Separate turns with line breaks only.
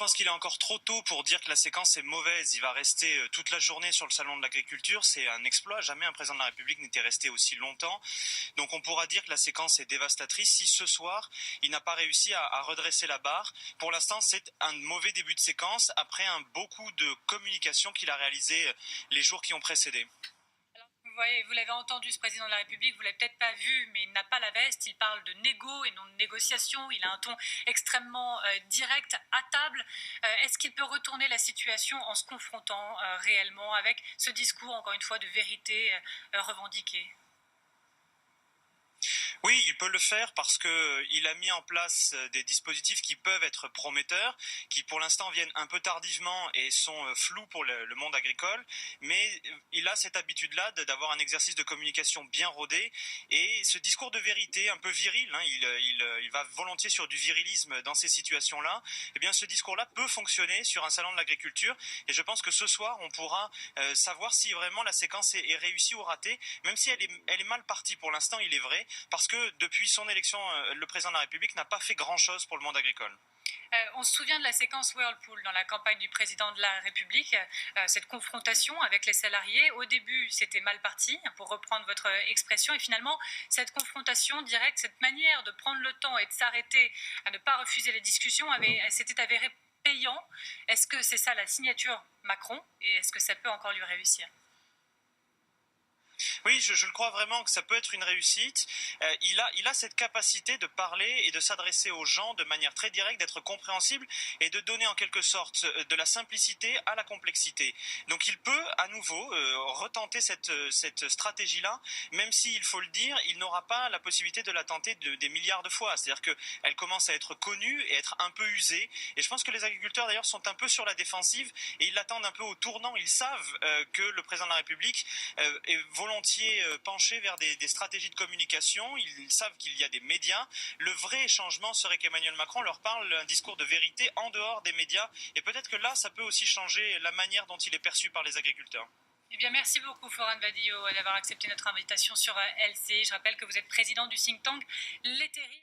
je pense qu'il est encore trop tôt pour dire que la séquence est mauvaise. Il va rester toute la journée sur le salon de l'agriculture. C'est un exploit. Jamais un président de la République n'était resté aussi longtemps. Donc on pourra dire que la séquence est dévastatrice si ce soir, il n'a pas réussi à redresser la barre. Pour l'instant, c'est un mauvais début de séquence après beaucoup de communication qu'il a réalisé les jours qui ont précédé.
Vous voyez, vous l'avez entendu, ce président de la République, vous l'avez peut-être pas vu, mais il n'a pas la veste, il parle de négo et non de négociation, il a un ton extrêmement direct, à table. Est-ce qu'il peut retourner la situation en se confrontant réellement avec ce discours, encore une fois, de vérité revendiquée ?
Oui, il peut le faire parce qu'il a mis en place des dispositifs qui peuvent être prometteurs, qui pour l'instant viennent un peu tardivement et sont flous pour le monde agricole, mais il a cette habitude-là d'avoir un exercice de communication bien rodé et ce discours de vérité un peu viril, hein, il va volontiers sur du virilisme dans ces situations-là, eh bien ce discours-là peut fonctionner sur un salon de l'agriculture et je pense que ce soir on pourra savoir si vraiment la séquence est réussie ou ratée, même si elle est mal partie pour l'instant, il est vrai, parce que depuis son élection, le président de la République n'a pas fait grand-chose pour le monde agricole.
On se souvient de la séquence Whirlpool dans la campagne du président de la République, cette confrontation avec les salariés. Au début, c'était mal parti, pour reprendre votre expression, et finalement, cette confrontation directe, cette manière de prendre le temps et de s'arrêter à ne pas refuser les discussions, s'était avérée payant. Est-ce que c'est ça la signature Macron, et est-ce que ça peut encore lui réussir ?
Oui, je le crois vraiment que ça peut être une réussite. Il a cette capacité de parler et de s'adresser aux gens de manière très directe, d'être compréhensible et de donner en quelque sorte de la simplicité à la complexité. Donc il peut à nouveau retenter cette stratégie-là, même si, il faut le dire, il n'aura pas la possibilité de la tenter des milliards de fois. C'est-à-dire qu'elle commence à être connue et être un peu usée. Et je pense que les agriculteurs d'ailleurs sont un peu sur la défensive et ils l'attendent un peu au tournant. Ils savent que le président de la République est volontiers penchés vers des stratégies de communication. Ils savent qu'il y a des médias. Le vrai changement serait qu'Emmanuel Macron leur parle un discours de vérité en dehors des médias. Et peut-être que là, ça peut aussi changer la manière dont il est perçu par les agriculteurs.
Eh bien, merci beaucoup, Florent Badillo, d'avoir accepté notre invitation sur LCI. Je rappelle que vous êtes président du think tank Les Terribles.